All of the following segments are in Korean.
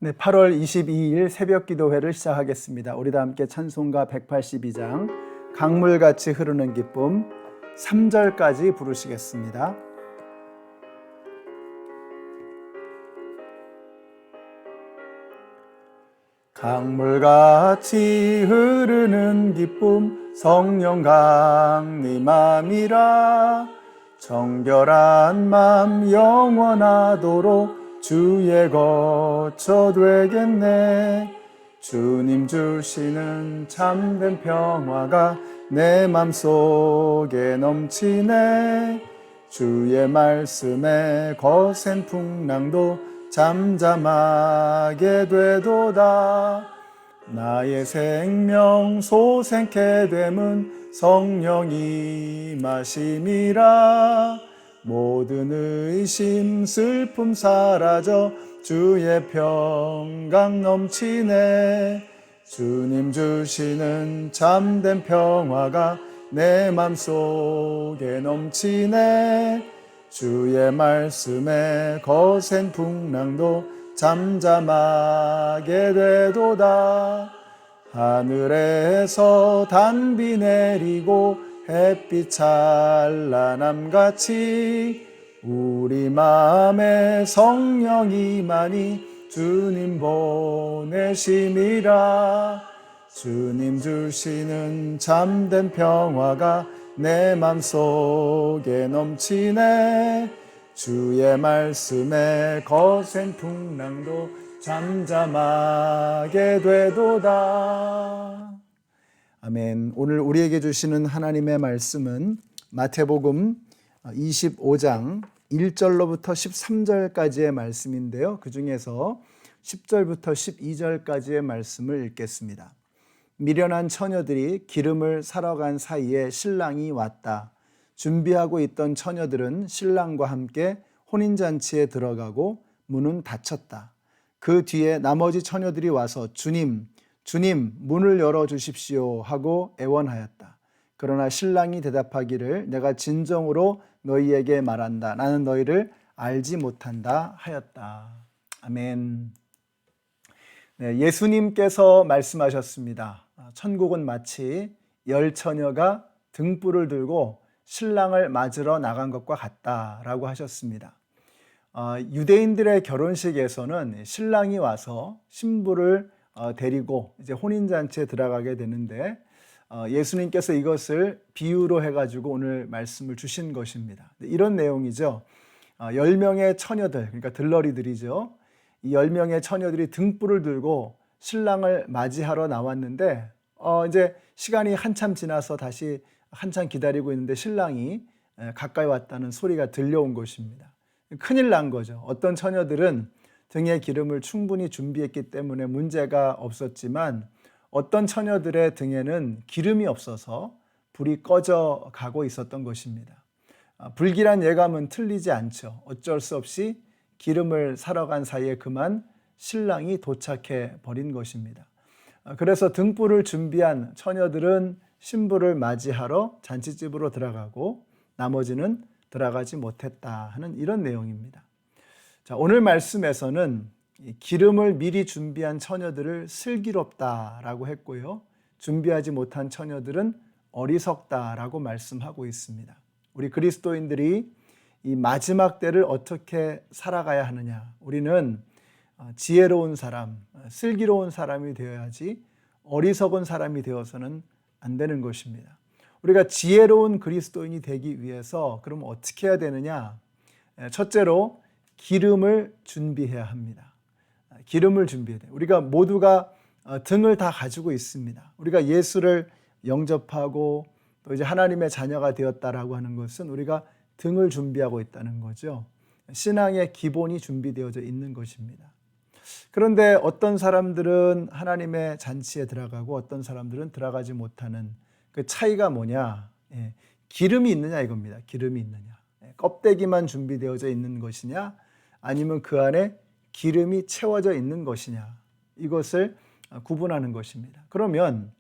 네, 8월 22일 새벽 기도회를 시작하겠습니다. 우리 다 함께 찬송가 182장 강물같이 흐르는 기쁨 3절까지 부르시겠습니다. 강물같이 흐르는 기쁨 성령 강림함이라. 정결한 맘 영원하도록 주의 거처 되겠네. 주님 주시는 참된 평화가 내 맘속에 넘치네. 주의 말씀에 거센 풍랑도 잠잠하게 되도다. 나의 생명 소생케 됨은 성령이 마심이라. 모든 의심 슬픔 사라져 주의 평강 넘치네. 주님 주시는 참된 평화가 내 맘속에 넘치네. 주의 말씀에 거센 풍랑도 잠잠하게 되도다. 하늘에서 단비 내리고 햇빛 찬란함같이 우리 마음에 성령이 많이 주님 보내심이라. 주님 주시는 참된 평화가 내 맘속에 넘치네. 주의 말씀에 거센 풍랑도 잠잠하게 되도다. 아멘. 오늘 우리에게 주시는 하나님의 말씀은 마태복음 25장 1절로부터 13절까지의 말씀인데요. 그 중에서 10절부터 12절까지의 말씀을 읽겠습니다. 미련한 처녀들이 기름을 사러 간 사이에 신랑이 왔다. 준비하고 있던 처녀들은 신랑과 함께 혼인잔치에 들어가고 문은 닫혔다. 그 뒤에 나머지 처녀들이 와서 주님, 문을 열어주십시오 하고 애원하였다. 그러나 신랑이 대답하기를 내가 진정으로 너희에게 말한다. 나는 너희를 알지 못한다 하였다. 아멘. 네, 예수님께서 말씀하셨습니다. 천국은 마치 열 처녀가 등불을 들고 신랑을 맞으러 나간 것과 같다라고 하셨습니다. 유대인들의 결혼식에서는 신랑이 와서 신부를 데리고 이제 혼인잔치에 들어가게 되는데 예수님께서 이것을 비유로 해가지고 오늘 말씀을 주신 것입니다. 이런 내용이죠. 10명의 처녀들, 그러니까 들러리들이죠. 이 10명의 처녀들이 등불을 들고 신랑을 맞이하러 나왔는데 이제 시간이 한참 지나서 다시 한참 기다리고 있는데 신랑이 가까이 왔다는 소리가 들려온 것입니다. 큰일 난 거죠. 어떤 처녀들은 등에 기름을 충분히 준비했기 때문에 문제가 없었지만 어떤 처녀들의 등에는 기름이 없어서 불이 꺼져 가고 있었던 것입니다. 불길한 예감은 틀리지 않죠. 어쩔 수 없이 기름을 사러 간 사이에 그만 신랑이 도착해 버린 것입니다. 그래서 등불을 준비한 처녀들은 신부를 맞이하러 잔치집으로 들어가고 나머지는 들어가지 못했다 하는 이런 내용입니다. 자, 오늘 말씀에서는 기름을 미리 준비한 처녀들을 슬기롭다라고 했고요. 준비하지 못한 처녀들은 어리석다라고 말씀하고 있습니다. 우리 그리스도인들이 이 마지막 때를 어떻게 살아가야 하느냐. 우리는 지혜로운 사람, 슬기로운 사람이 되어야지 어리석은 사람이 되어서는 안 되는 것입니다. 우리가 지혜로운 그리스도인이 되기 위해서 그럼 어떻게 해야 되느냐? 첫째로 기름을 준비해야 합니다. 기름을 준비해야 돼요. 우리가 모두가 등을 다 가지고 있습니다. 우리가 예수를 영접하고 또 이제 하나님의 자녀가 되었다라고 하는 것은 우리가 등을 준비하고 있다는 거죠. 신앙의 기본이 준비되어져 있는 것입니다. 그런데 어떤 사람들은 하나님의 잔치에 들어가고 어떤 사람들은 들어가지 못하는 그 차이가 뭐냐? 기름이 있느냐 이겁니다. 기름이 있느냐. 껍데기만 준비되어져 있는 것이냐? 아니면 그 안에 기름이 채워져 있는 것이냐? 이것을 구분하는 것입니다. 그러면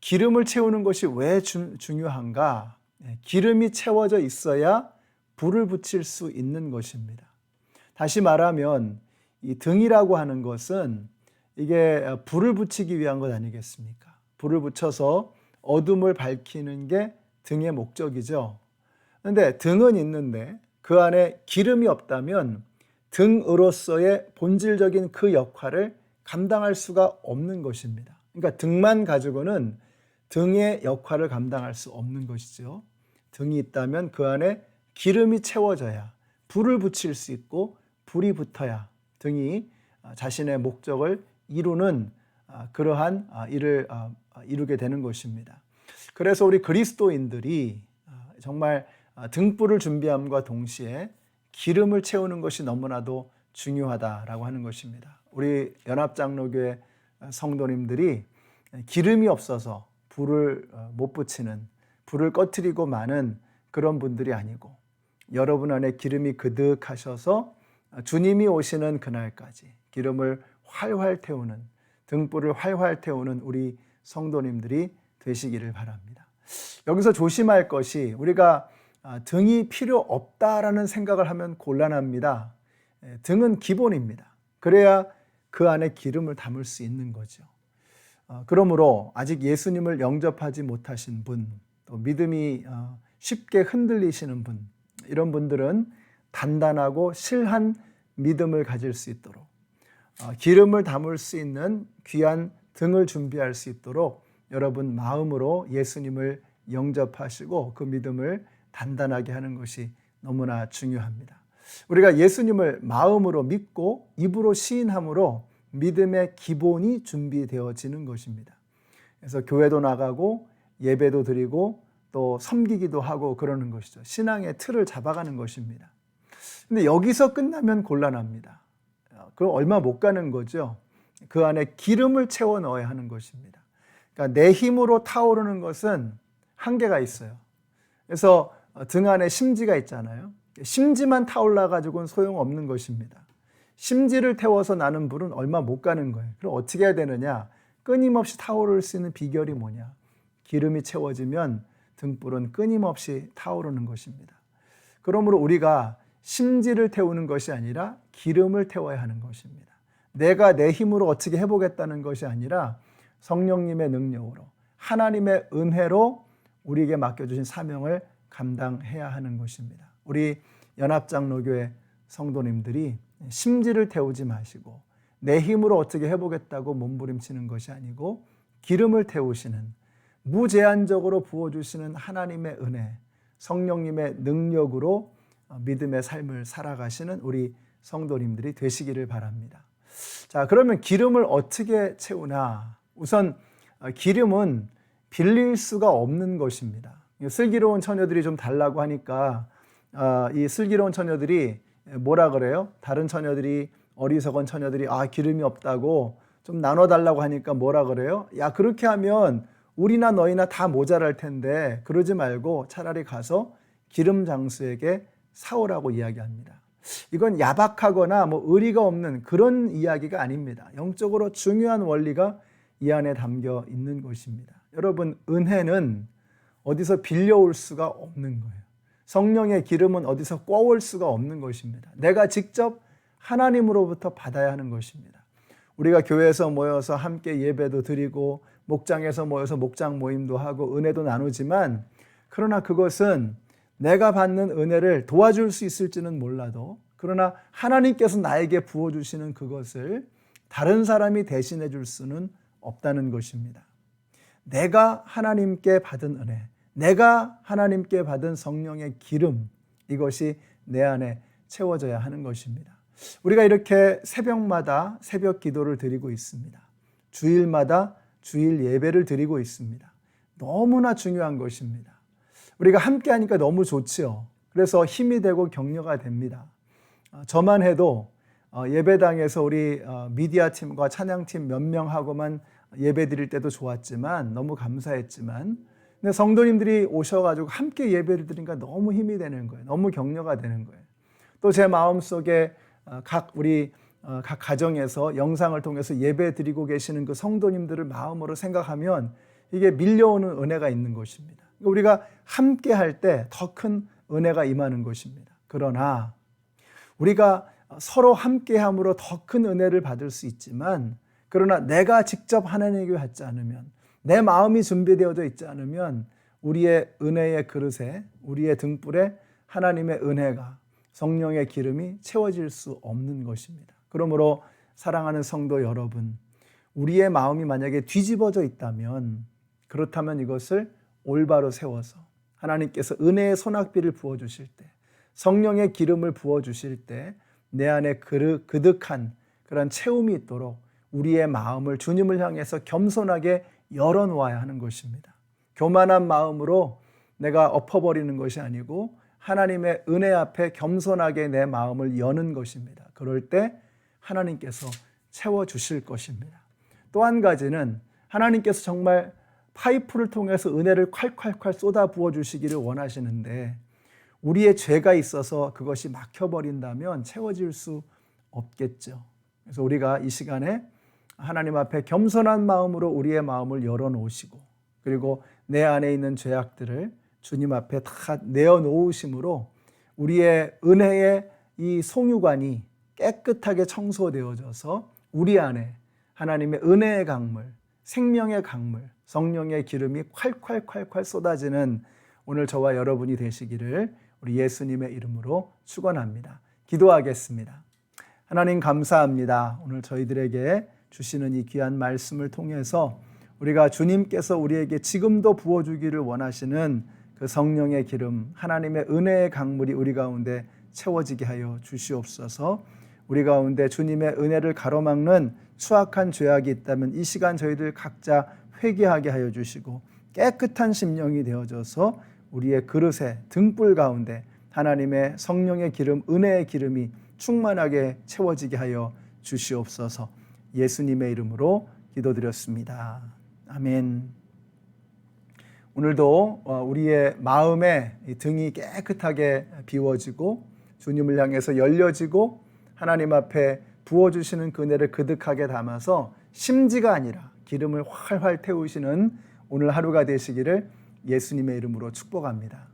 기름을 채우는 것이 왜 중요한가? 기름이 채워져 있어야 불을 붙일 수 있는 것입니다. 다시 말하면 이 등이라고 하는 것은 이게 불을 붙이기 위한 것 아니겠습니까? 불을 붙여서 어둠을 밝히는 게 등의 목적이죠. 그런데 등은 있는데 그 안에 기름이 없다면 등으로서의 본질적인 그 역할을 감당할 수가 없는 것입니다. 그러니까 등만 가지고는 등의 역할을 감당할 수 없는 것이죠. 등이 있다면 그 안에 기름이 채워져야 불을 붙일 수 있고 불이 붙어야 등이 자신의 목적을 이루는 그러한 일을 이루게 되는 것입니다. 그래서 우리 그리스도인들이 정말 등불을 준비함과 동시에 기름을 채우는 것이 너무나도 중요하다라고 하는 것입니다. 우리 연합장로교회 성도님들이 기름이 없어서 불을 못 붙이는, 불을 꺼트리고 마는 그런 분들이 아니고 여러분 안에 기름이 그득하셔서 주님이 오시는 그날까지 기름을 활활 태우는, 등불을 활활 태우는 우리 성도님들이 되시기를 바랍니다. 여기서 조심할 것이 우리가 등이 필요 없다라는 생각을 하면 곤란합니다. 등은 기본입니다. 그래야 그 안에 기름을 담을 수 있는 거죠. 그러므로 아직 예수님을 영접하지 못하신 분, 또 믿음이 쉽게 흔들리시는 분, 이런 분들은 단단하고 실한 믿음을 가질 수 있도록 기름을 담을 수 있는 귀한 등을 준비할 수 있도록 여러분 마음으로 예수님을 영접하시고 그 믿음을 단단하게 하는 것이 너무나 중요합니다. 우리가 예수님을 마음으로 믿고 입으로 시인함으로 믿음의 기본이 준비되어지는 것입니다. 그래서 교회도 나가고 예배도 드리고 또 섬기기도 하고 그러는 것이죠. 신앙의 틀을 잡아가는 것입니다. 근데 여기서 끝나면 곤란합니다. 그럼 얼마 못 가는 거죠. 그 안에 기름을 채워 넣어야 하는 것입니다. 그러니까 내 힘으로 타오르는 것은 한계가 있어요. 그래서 등 안에 심지가 있잖아요. 심지만 타올라 가지고는 소용없는 것입니다. 심지를 태워서 나는 불은 얼마 못 가는 거예요. 그럼 어떻게 해야 되느냐? 끊임없이 타오를 수 있는 비결이 뭐냐? 기름이 채워지면 등불은 끊임없이 타오르는 것입니다. 그러므로 우리가 심지를 태우는 것이 아니라 기름을 태워야 하는 것입니다. 내가 내 힘으로 어떻게 해보겠다는 것이 아니라 성령님의 능력으로, 하나님의 은혜로 우리에게 맡겨주신 사명을 감당해야 하는 것입니다. 우리 연합장로교회 성도님들이 심지를 태우지 마시고 내 힘으로 어떻게 해보겠다고 몸부림치는 것이 아니고 기름을 태우시는, 무제한적으로 부어주시는 하나님의 은혜, 성령님의 능력으로 믿음의 삶을 살아가시는 우리 성도님들이 되시기를 바랍니다. 자, 그러면 기름을 어떻게 채우나? 우선 기름은 빌릴 수가 없는 것입니다. 슬기로운 처녀들이 좀 달라고 하니까 이 슬기로운 처녀들이 뭐라 그래요? 다른 처녀들이, 어리석은 처녀들이 기름이 없다고 좀 나눠달라고 하니까 뭐라 그래요? 야, 그렇게 하면 우리나 너희나 다 모자랄 텐데 그러지 말고 차라리 가서 기름 장수에게 사오라고 이야기합니다. 이건 야박하거나 의리가 없는 그런 이야기가 아닙니다. 영적으로 중요한 원리가 이 안에 담겨 있는 것입니다. 여러분, 은혜는 어디서 빌려올 수가 없는 거예요. 성령의 기름은 어디서 꿔올 수가 없는 것입니다. 내가 직접 하나님으로부터 받아야 하는 것입니다. 우리가 교회에서 모여서 함께 예배도 드리고 목장에서 모여서 목장 모임도 하고 은혜도 나누지만, 그러나 그것은 내가 받는 은혜를 도와줄 수 있을지는 몰라도, 그러나 하나님께서 나에게 부어주시는 그것을 다른 사람이 대신해 줄 수는 없다는 것입니다. 내가 하나님께 받은 은혜, 내가 하나님께 받은 성령의 기름, 이것이 내 안에 채워져야 하는 것입니다. 우리가 이렇게 새벽마다 새벽 기도를 드리고 있습니다. 주일마다 주일 예배를 드리고 있습니다. 너무나 중요한 것입니다. 우리가 함께 하니까 너무 좋지요. 그래서 힘이 되고 격려가 됩니다. 저만 해도 예배당에서 우리 미디어 팀과 찬양팀 몇 명하고만 예배 드릴 때도 좋았지만, 너무 감사했지만, 근데 성도님들이 오셔가지고 함께 예배를 드리니까 너무 힘이 되는 거예요. 너무 격려가 되는 거예요. 또 제 마음속에 각 가정에서 영상을 통해서 예배 드리고 계시는 그 성도님들을 마음으로 생각하면 이게 밀려오는 은혜가 있는 것입니다. 우리가 함께 할 때 더 큰 은혜가 임하는 것입니다. 그러나 우리가 서로 함께함으로 더 큰 은혜를 받을 수 있지만, 그러나 내가 직접 하나님에게 받지 않으면, 내 마음이 준비되어져 있지 않으면 우리의 은혜의 그릇에, 우리의 등불에 하나님의 은혜가, 성령의 기름이 채워질 수 없는 것입니다. 그러므로 사랑하는 성도 여러분, 우리의 마음이 만약에 뒤집어져 있다면, 그렇다면 이것을 올바로 세워서 하나님께서 은혜의 소낙비를 부어주실 때, 성령의 기름을 부어주실 때 내 안에 그득한 그런 채움이 있도록 우리의 마음을 주님을 향해서 겸손하게 열어놓아야 하는 것입니다. 교만한 마음으로 내가 엎어버리는 것이 아니고 하나님의 은혜 앞에 겸손하게 내 마음을 여는 것입니다. 그럴 때 하나님께서 채워주실 것입니다. 또 한 가지는 하나님께서 정말 파이프를 통해서 은혜를 콸콸콸 쏟아 부어주시기를 원하시는데, 우리의 죄가 있어서 그것이 막혀버린다면 채워질 수 없겠죠. 그래서 우리가 이 시간에 하나님 앞에 겸손한 마음으로 우리의 마음을 열어놓으시고, 그리고 내 안에 있는 죄악들을 주님 앞에 다 내어놓으심으로 우리의 은혜의 이 송유관이 깨끗하게 청소되어져서 우리 안에 하나님의 은혜의 강물, 생명의 강물, 성령의 기름이 콸콸콸콸 쏟아지는 오늘 저와 여러분이 되시기를 우리 예수님의 이름으로 축원합니다. 기도하겠습니다. 하나님 감사합니다. 오늘 저희들에게 주시는 이 귀한 말씀을 통해서 우리가 주님께서 우리에게 지금도 부어주기를 원하시는 그 성령의 기름, 하나님의 은혜의 강물이 우리 가운데 채워지게 하여 주시옵소서. 우리 가운데 주님의 은혜를 가로막는 추악한 죄악이 있다면 이 시간 저희들 각자 회개하게 하여 주시고, 깨끗한 심령이 되어져서 우리의 그릇에 등불 가운데 하나님의 성령의 기름, 은혜의 기름이 충만하게 채워지게 하여 주시옵소서. 예수님의 이름으로 기도드렸습니다. 아멘. 오늘도 우리의 마음의 등이 깨끗하게 비워지고 주님을 향해서 열려지고 하나님 앞에 부어주시는 그 은혜를 그득하게 담아서 심지가 아니라 기름을 활활 태우시는 오늘 하루가 되시기를 예수님의 이름으로 축복합니다.